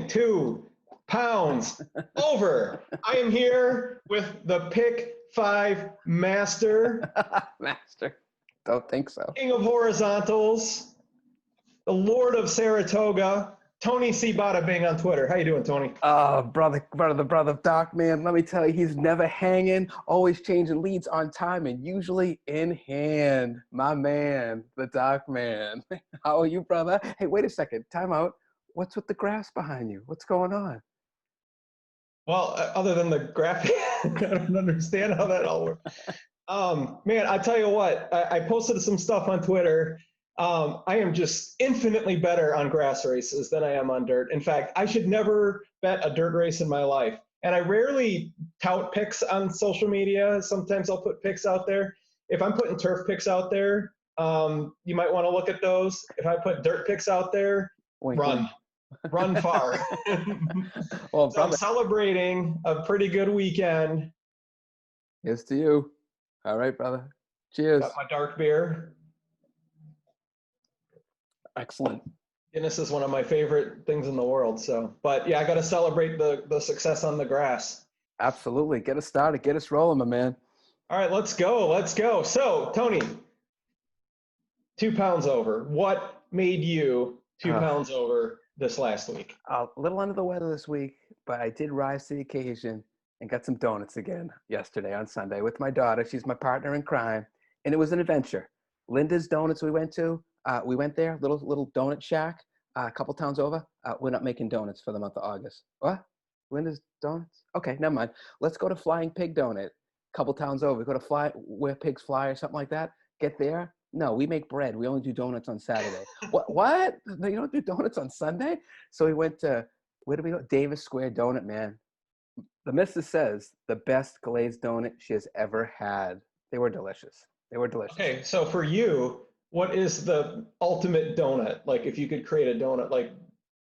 going 2 pounds over. I am here with the Pick 5 master. Master. Don't think so. King of horizontals. The Lord of Saratoga. Tony C. Bada Bing on Twitter. How you doing, Tony? Brother of Doc, man. Let me tell you, he's never hanging, always changing leads on time, and usually in hand. My man, the Doc man. How are you, brother? Hey, wait a second. Time out. What's with the grass behind you? What's going on? Well, other than the graphic, I don't understand how that all works. Man, I tell you what, I posted some stuff on Twitter. I am just infinitely better on grass races than I am on dirt. In fact, I should never bet a dirt race in my life. And I rarely tout picks on social media. Sometimes I'll put picks out there. If I'm putting turf picks out there, you might want to look at those. If I put dirt picks out there, run far. Well, so I'm celebrating a pretty good weekend. Here's to you. All right, brother. Cheers. Got my dark beer. Excellent. Guinness is one of my favorite things in the world. So, but yeah, I got to celebrate the success on the grass. Absolutely. Get us started. Get us rolling, my man. All right, let's go. Let's go. So, Tony, 2 pounds over. What made you 2 pounds over this last week? A little under the weather this week, but I did rise to the occasion and got some donuts again yesterday on Sunday with my daughter. She's my partner in crime, and it was an adventure. Linda's Donuts we went there, little donut shack, a couple towns over. We're not making donuts for the month of August. What? Linda's Donuts? Okay, never mind. Let's go to Flying Pig Donut, a couple towns over. Go to Where Pigs Fly or something like that. Get there. No, we make bread. We only do donuts on Saturday. What? No, you don't do donuts on Sunday? So we went to, where did we go? Davis Square Donut, man. The missus says the best glazed donut she has ever had. They were delicious. Okay, so for you, what is the ultimate donut? Like, if you could create a donut, like,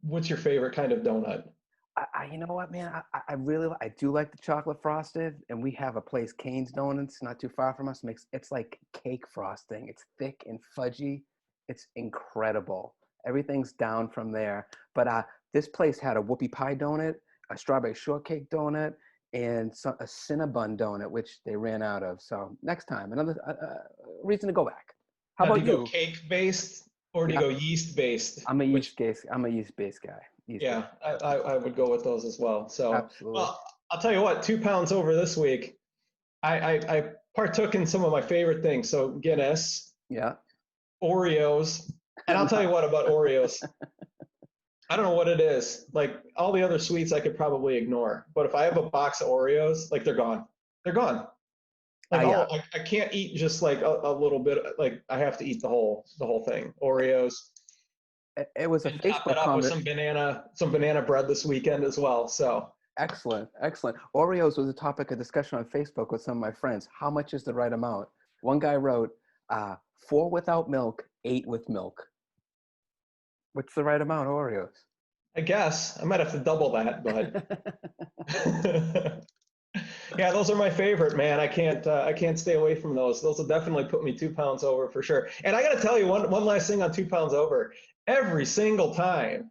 what's your favorite kind of donut? You know what, man? I do like the chocolate frosted, and we have a place, Cane's Donuts, not too far from us. It's like cake frosting. It's thick and fudgy. It's incredible. Everything's down from there. But this place had a whoopie pie donut, a strawberry shortcake donut, and a Cinnabon donut, which they ran out of. So next time, another reason to go back. How about you? Do you go cake-based or do you go yeast-based? I'm a yeast-based guy. Yeah, I would go with those as well. So, absolutely. Well, I'll tell you what, 2 pounds over this week, I partook in some of my favorite things. So Guinness, Oreos, and I'll tell you what about Oreos. I don't know what it is. Like, all the other sweets I could probably ignore, but if I have a box of Oreos, like, they're gone. They're gone. Like, I can't eat just like a little bit. Like, I have to eat the whole thing. Oreos. It was a Facebook comment. With some banana bread this weekend as well. So excellent. Oreos was a topic of discussion on Facebook with some of my friends. How much is the right amount? One guy wrote, 4 without milk, 8 with milk. What's the right amount of Oreos? I guess I might have to double that, but yeah, those are my favorite, man. I can't stay away from those. Those will definitely put me 2 pounds over for sure. And I got to tell you one last thing on 2 pounds over. Every single time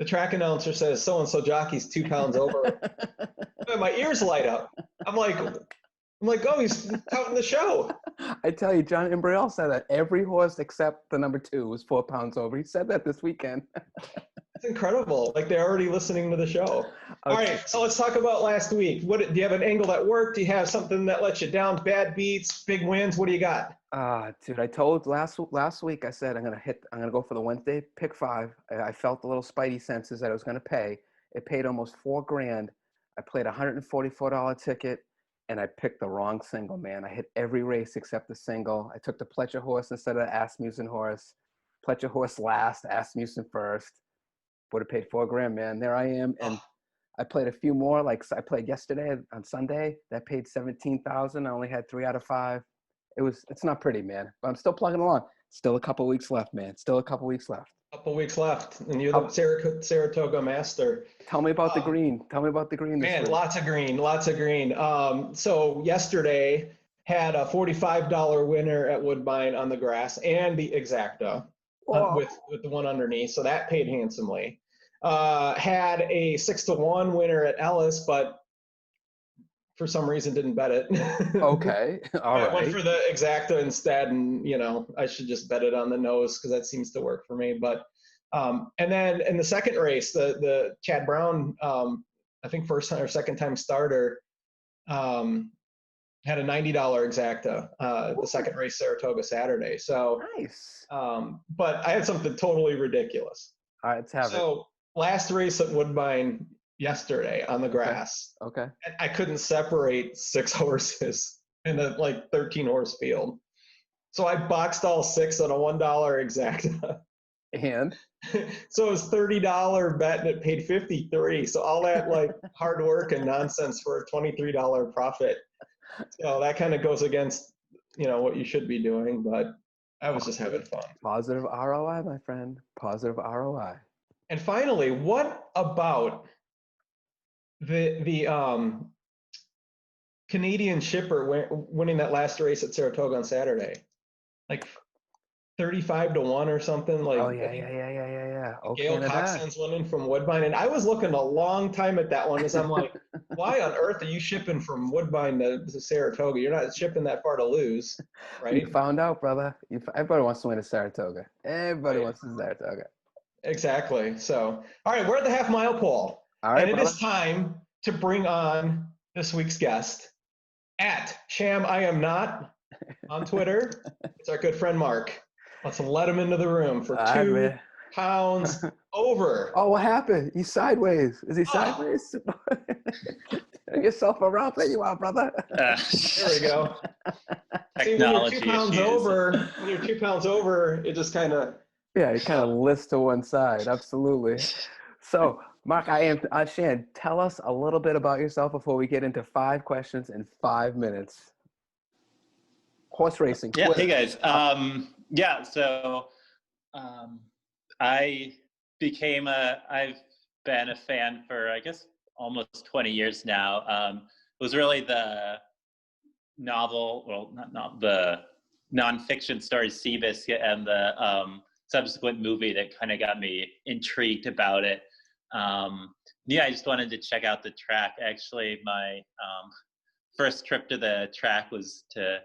the track announcer says so-and-so jockey's 2 pounds over, my ears light up. I'm like, oh, he's touting the show. I tell you, John Imbriel said that every horse except the number 2 was 4 pounds over. He said that this weekend. It's incredible. Like, they're already listening to the show. Okay. All right, so let's talk about last week. Do you have an angle that worked? Do you have something that let you down? Bad beats, big wins? What do you got? Dude, I told last week, I said I'm gonna go for the Wednesday pick 5. I felt the little spidey senses that I was gonna pay. It paid almost $4,000. I played a $144 ticket, and I picked the wrong single, man. I hit every race except the single. I took the Pletcher horse instead of the Asmussen horse. Pletcher horse last, Asmussen first. Would have paid $4,000, man. There I am, and I played a few more. Like, I played yesterday on Sunday. That paid $17,000. I only had 3 out of 5. It's not pretty, man. But I'm still plugging along. Still a couple weeks left, man. Couple weeks left, and you're the Saratoga master. Tell me about the green. Man, lots of green. So yesterday had a $45 winner at Woodbine on the grass and the Exacta with the one underneath. So that paid handsomely. Had a 6-1 winner at Ellis, but for some reason didn't bet it. Okay. All I went right. for the exacta instead, and I should just bet it on the nose because that seems to work for me. But and then in the second race, the Chad Brown, I think first time or second time starter, had a $90 exacta the second race Saratoga Saturday. So, Nice. but I had something totally ridiculous. All right, let's have it. So last race at Woodbine yesterday on the Okay. grass, Okay. I couldn't separate 6 horses in a 13 horse field. So I boxed all 6 on a $1 exacta. And So it was $30 bet and it paid 53. So all that hard work and nonsense for a $23 profit. So that kind of goes against, what you should be doing, but I was just having fun. positive ROI, my friend. Positive ROI. And finally, what about the Canadian shipper winning that last race at Saratoga on Saturday? Like 35-1 or something. Oh yeah. Oh, Gail Canada. Coxon's winning from Woodbine. And I was looking a long time at that one as I'm like, why on earth are you shipping from Woodbine to Saratoga? You're not shipping that far to lose, right? You found out, brother. Everybody wants to win at Saratoga. Everybody Right. wants to Saratoga. Exactly. So, all right, we're at the half mile pole. All right, and it brother. is time to bring on this week's guest at Sham I Am Not on Twitter. It's our good friend Mark. Let's let him into the room for 2 pounds over. Oh, what happened? He's sideways. Is he sideways? Turn yourself around. There you are, brother. There we go. See, when you're 2 pounds over, it just kind of. Yeah, it kind of lifts to one side. Absolutely. So, Mark, Shan, tell us a little bit about yourself before we get into 5 questions in 5 minutes. Horse racing. Yeah. Twitter. Hey guys. So I've been a fan for, I guess, almost 20 years now. It was really the the nonfiction story Seabiscuit and the subsequent movie that kind of got me intrigued about it. I just wanted to check out the track. Actually, my first trip to the track was to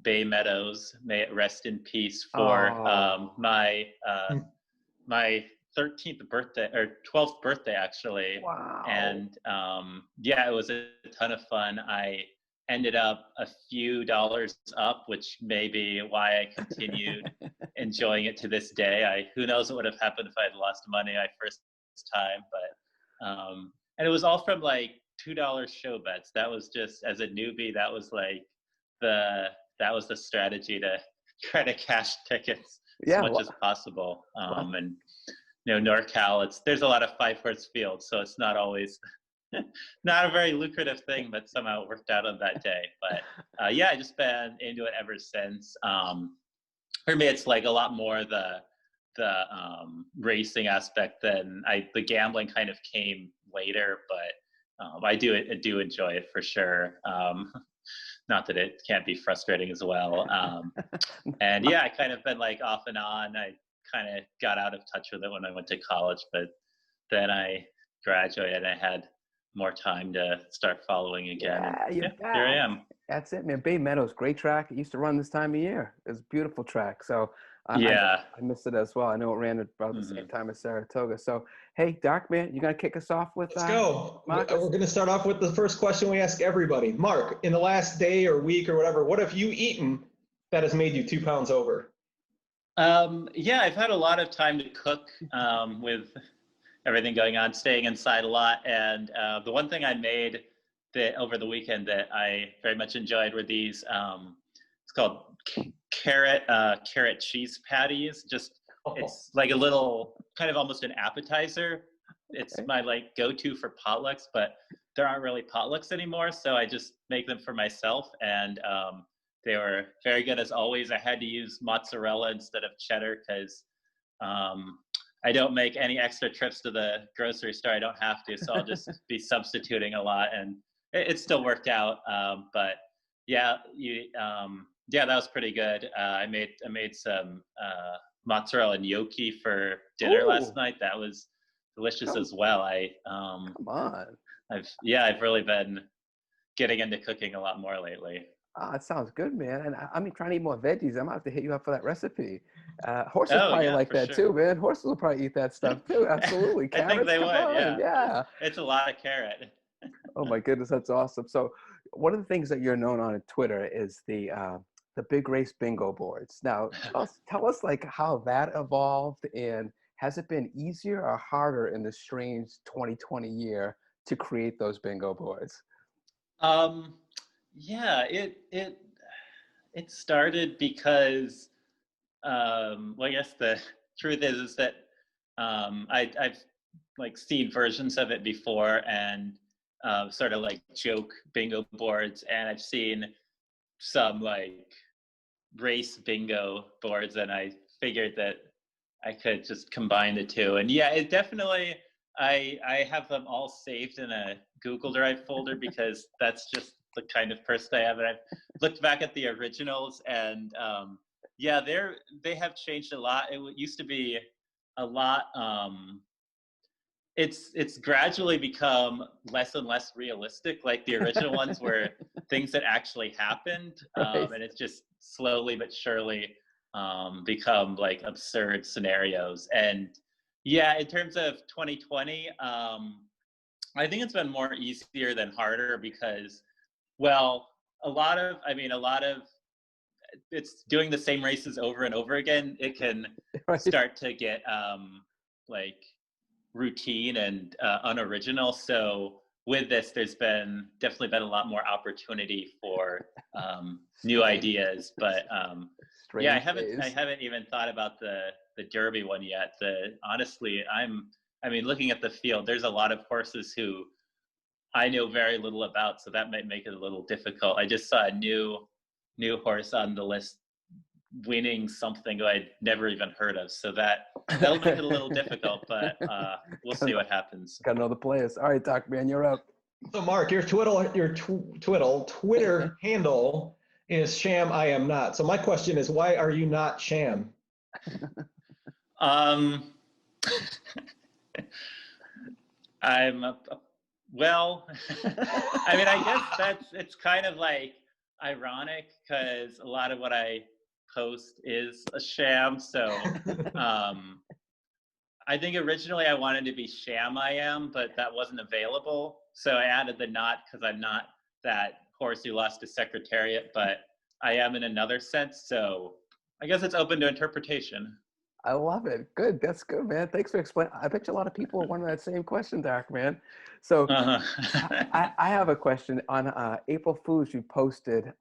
Bay Meadows. May it rest in peace for my 13th birthday or 12th birthday actually. Wow. And it was a ton of fun. I ended up a few dollars up, which may be why I continued enjoying it to this day. Who knows what would have happened if I had lost money my first time, but and it was all from $2 show bets. That was just, as a newbie, that was the strategy to try to cash tickets as much as possible. And NorCal, there's a lot of 5-horse fields, so it's not always not a very lucrative thing, but somehow it worked out on that day. But I just been into it ever since. For me, it's a lot more the racing aspect than the gambling kind of came later, but I do enjoy it for sure. Not that it can't be frustrating as well. And I kind of been off and on. I kind of got out of touch with it when I went to college, but then I graduated and I had more time to start following again. Here I am. That's it, man. Bay Meadows, great track. It used to run this time of year. It's a beautiful track. So I missed it as well. I know it ran at about the same time as Saratoga. So, hey, Dark Man, you gonna kick us off with? Let's go. We're going to start off with the first question we ask everybody. Mark, in the last day or week or whatever, what have you eaten that has made you 2 pounds over? I've had a lot of time to cook with everything going on, staying inside a lot. And the one thing I made over the weekend that I very much enjoyed were these, it's called carrot cheese patties. It's like a little, kind of almost an appetizer. It's my go-to for potlucks, but there aren't really potlucks anymore. So I just make them for myself. And they were very good as always. I had to use mozzarella instead of cheddar because I don't make any extra trips to the grocery store. I don't have to, so I'll just be substituting a lot, and it still worked out. But that was pretty good. I made some mozzarella gnocchi for dinner last night. That was delicious as well. Come on. I've really been getting into cooking a lot more lately. Ah, it sounds good, man. And I mean, trying to eat more veggies. I'm gonna have to hit you up for that recipe. Horses Oh probably yeah, like for that sure. too, man. Horses will probably eat that stuff too. Absolutely. I think Carrots, they come would. on. Yeah, Yeah. it's a lot of carrot. Oh my goodness, that's awesome. So one of the things that you're known on Twitter is the big race bingo boards. Now tell us like how that evolved, and has it been easier or harder in this strange 2020 year to create those bingo boards? Um, yeah, it started because well, I guess the truth is that I've like seen versions of it before and sort of like joke bingo boards, and I've seen some like race bingo boards, and I figured that I could just combine the two. And yeah, it definitely I have them all saved in a Google Drive folder because that's just the kind of person I am. And I've looked back at the originals, and yeah, they have changed a lot. It used to be a lot. It's gradually become less and less realistic. Like the original ones were things that actually happened, Right. and it's just slowly but surely become like absurd scenarios. And yeah, in terms of 2020, I think it's been more easier than harder because, well, a lot of it's doing the same races over and over again. It can Right. start to get like routine and unoriginal. So with this, there's been definitely been a lot more opportunity for new Strange, ideas. But yeah, strange I days. haven't even thought about the Derby one yet. Honestly, I mean, looking at the field, there's a lot of horses who I know very little about, so that might make it a little difficult. I just saw a new horse on the list winning something I'd never even heard of, so that'll make it a little difficult. But we'll see what happens. Gotta know the players. All right, Doc, man, you're up. So Mark, your Twitter handle is Sham I am not. So my question is, why are you not Sham? Um, I'm well. I mean, I guess it's kind of like ironic because a lot of what I post is a sham. So I think originally I wanted to be Sham I am, but that wasn't available. So I added the not because I'm not that horse who lost to Secretariat, but I am in another sense. So I guess it's open to interpretation. I love it. Good. That's good, man. Thanks for explaining. I bet you a lot of people are wondering that same question, Doc, man. So Uh-huh. I have a question. On April Fools, you posted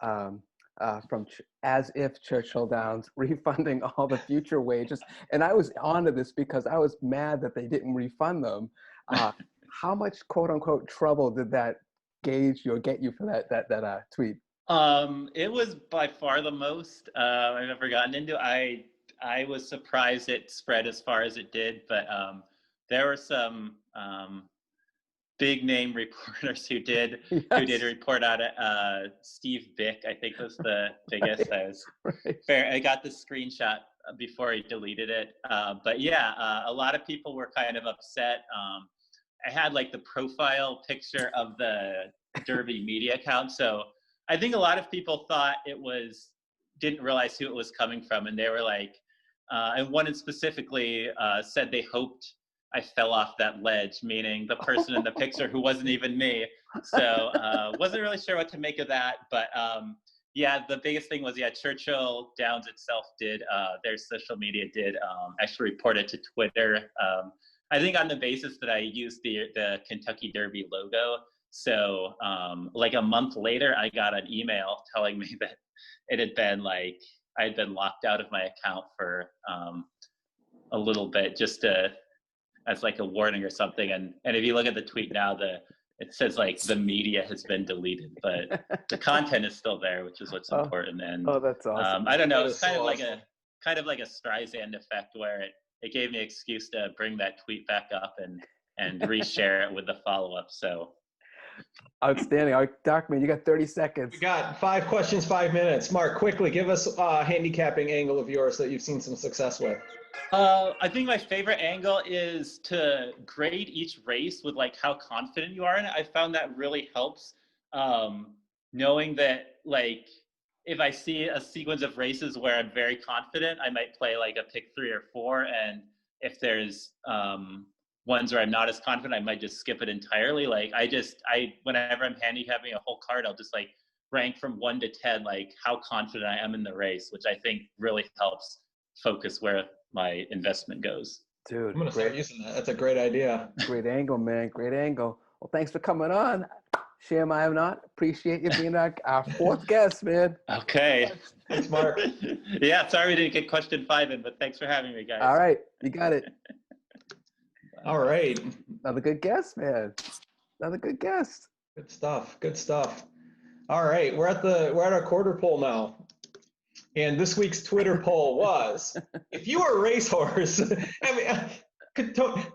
as if Churchill Downs refunding all the future wages. And I was onto this because I was mad that they didn't refund them. How much quote unquote trouble did that get you for that tweet? It was by far the most I've ever gotten into. I was surprised it spread as far as it did, but there were some big name reporters who did Yes. report on it. Steve Bick, I think, was the biggest. Right. Fair. I got the screenshot before he deleted it. But yeah, a lot of people were kind of upset. I had like the profile picture of the Derby media account, so I think a lot of people thought didn't realize who it was coming from, and they were like, and one specifically said they hoped I fell off that ledge, meaning the person in the picture who wasn't even me. So wasn't really sure what to make of that. But yeah, the biggest thing was, yeah, Churchill Downs itself their social media did actually report it to Twitter. I think on the basis that I used the Kentucky Derby logo. So like a month later, I got an email telling me that it had been like, I had been locked out of my account for a little bit, just as like a warning or something. And if you look at the tweet now, it says like the media has been deleted, but the content is still there, which is what's important. And Oh, that's awesome. I don't know, That it's is so awesome. kind of like a Streisand effect where it gave me an excuse to bring that tweet back up and reshare it with the follow-up. So Outstanding. All right, Doc, man, you got 30 seconds. We got 5 questions, 5 minutes. Mark, quickly give us a handicapping angle of yours that you've seen some success with. I think my favorite angle is to grade each race with like how confident you are in it. I found that really helps, knowing that like if I see a sequence of races where I'm very confident, I might play like a pick 3 or 4, and if there's ones where I'm not as confident, I might just skip it entirely. Like I whenever I'm handicapping a whole card, I'll just like rank from 1 to 10, like how confident I am in the race, which I think really helps focus where my investment goes. Dude, I'm going to start using that. That's a great idea. great angle, man. Great angle. Well, thanks for coming on. Sham, I am not. Appreciate you being our fourth guest, man. Okay. Thanks, Mark. Yeah, sorry we didn't get question 5 in, but thanks for having me, guys. All right, you got it. All right. Another good guest, man. Another good guest. Good stuff. Good stuff. All right, we're at our quarter poll now. And this week's Twitter poll was, if you were a racehorse, I mean,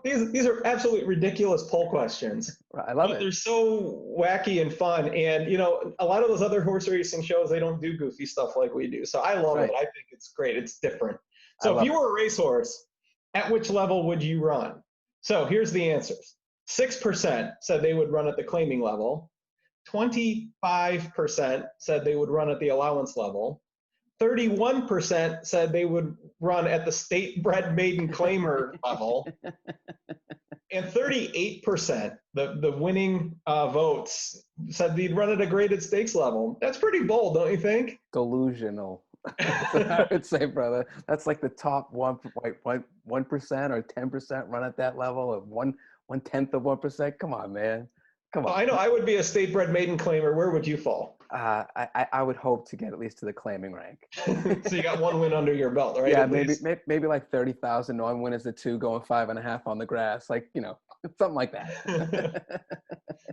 these are absolutely ridiculous poll questions. I love it. They're so wacky and fun. And, you know, a lot of those other horse racing shows, they don't do goofy stuff like we do. So I love it. I think it's great. It's different. So if you were a racehorse, at which level would you run? So here's the answers. 6% said they would run at the claiming level. 25% said they would run at the allowance level. 31% said they would run at the state-bred maiden claimer level. And 38%, the winning votes, said they'd run at a graded stakes level. That's pretty bold, don't you think? Delusional. I would say, brother. That's like the top 1% or 10% run at that level of 1/10 of 1%. Come on, man. Come on. I know I would be a state-bred maiden claimer. Where would you fall? I would hope to get at least to the claiming rank. So you got 1 win under your belt, right? Yeah, maybe like 30,000. No, I'm winners at 2, going 5.5 on the grass. Like, you know, something like that.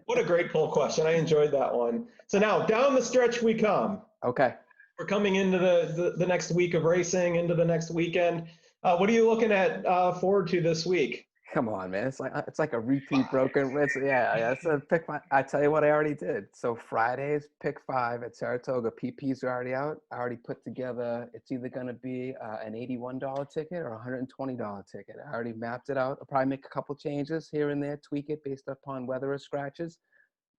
What a great poll question. I enjoyed that one. So now down the stretch we come. Okay. We're coming into the next week of racing, into the next weekend. What are you looking at forward to this week? Come on, man. It's like a repeat broken. It's a pick 5. I tell you what, I already did. So Friday's pick 5 at Saratoga. PPs are already out. I already put together. It's either going to be an $81 ticket or a $120 ticket. I already mapped it out. I'll probably make a couple changes here and there, tweak it based upon weather or scratches.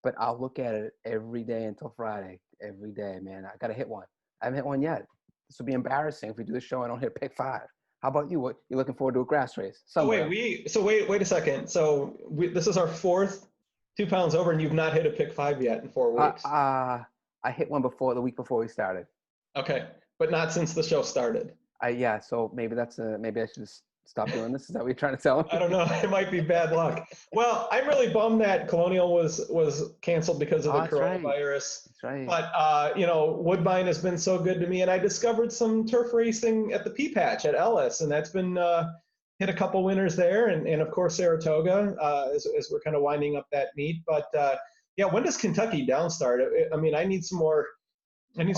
But I'll look at it every day until Friday. Every day, man. I got to hit one. I haven't hit one yet. This will be embarrassing if we do the show and I don't hit pick 5. How about you? What you looking forward to a grass race? Somewhere. Wait a second. So this is our 4th 2 pounds over, and you've not hit a pick 5 yet in 4 weeks. I hit one the week before we started. Okay, but not since the show started. Yeah. So maybe maybe I should just stop doing this. Is that what you're trying to tell me? I don't know. It might be bad luck. Well, I'm really bummed that Colonial was canceled because of the coronavirus. That's right. But you know, Woodbine has been so good to me, and I discovered some turf racing at the Pea Patch at Ellis, and that's been hit a couple winners there, and of course Saratoga as we're kind of winding up that meet. But yeah, when does Kentucky Down start? I mean, I need some more. Turf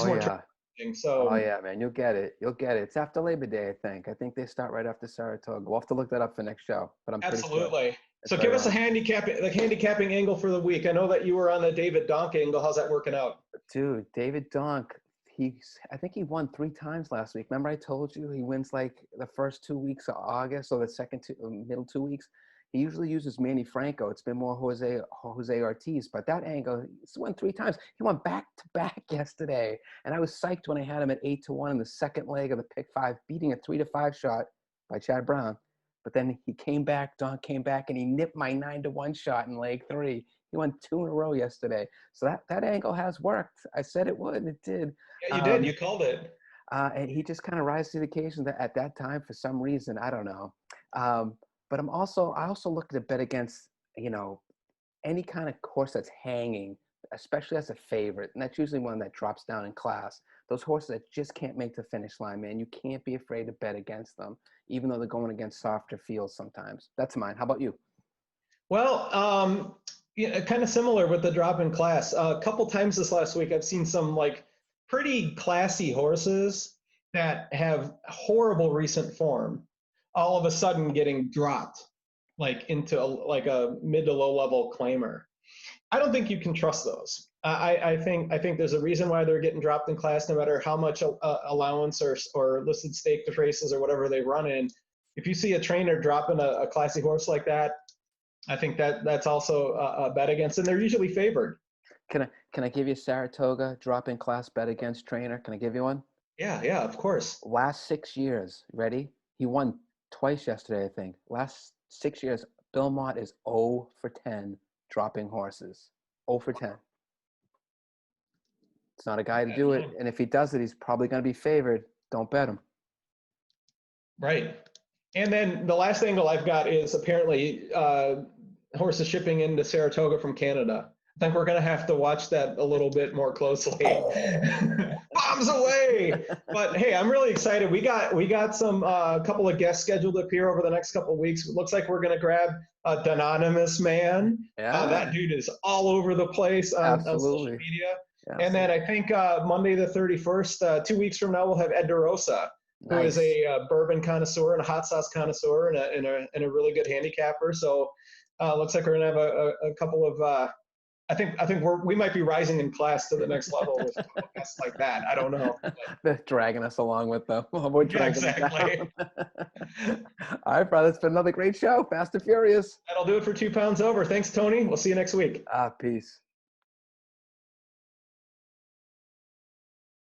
racing, so. Oh yeah, man, you'll get it. It's after Labor Day, I think they start right after Saratoga. We'll have to look that up for next show. But I'm absolutely. Pretty sure. So give us a handicapping angle for the week. I know that you were on the David Donk angle. How's that working out? Dude, David Donk, I think he won 3 times last week. Remember I told you he wins like the first 2 weeks of August or the middle 2 weeks. He usually uses Manny Franco. It's been more Jose Ortiz, but that angle, he's won 3 times. He won back-to-back yesterday. And I was psyched when I had him at 8-1 in the second leg of the pick 5, beating a 3-5 shot by Chad Brown. But then he came back, Don came back, and he nipped my 9-1 shot in leg 3. He won 2 in a row yesterday. So that angle has worked. I said it would, and it did. Yeah, you did. You called it. And he just kind of rises to the occasion at that time for some reason. I don't know. But I also look at a bet against, you know, any kind of horse that's hanging, especially as a favorite. And that's usually one that drops down in class. Those horses that just can't make the finish line, man. You can't be afraid to bet against them, even though they're going against softer fields sometimes. That's mine. How about you? Well, yeah, kind of similar with the drop in class. A couple times this last week, I've seen some like pretty classy horses that have horrible recent form all of a sudden getting dropped like into a mid to low level claimer. I don't think you can trust those. I think there's a reason why they're getting dropped in class, no matter how much allowance or listed stake races or whatever they run in. if you see a trainer dropping a classy horse like that, I think that's also a bet against, and they're usually favored. Can I give you Saratoga drop-in class bet against trainer? Can I give you one? Yeah, of course. Last 6 years, ready? He won twice yesterday, I think. Last 6 years, Bill Mott is 0 for 10 dropping horses. 0 for 10. It's not a guy to do it, and if he does it, he's probably going to be favored. Don't bet him. Right. And then the last angle I've got is apparently horses shipping into Saratoga from Canada. I think we're going to have to watch that a little bit more closely. Bombs away! But hey, I'm really excited. We got some couple of guests scheduled up here over the next couple of weeks. It looks like we're going to grab a Dononymous man. Yeah. That dude is all over the place on social media. Absolutely. And then I think Monday the 31st, 2 weeks from now, we'll have Ed DeRosa, who is a bourbon connoisseur and a hot sauce connoisseur and a really good handicapper. So looks like we're gonna have a couple of. I think we might be rising in class to the next level with guests like that. I don't know. They're dragging us along with them. We're dragging exactly. All right, brother. It's been another great show. Fast and Furious. That'll do it for 2 pounds over. Thanks, Tony. We'll see you next week. Peace.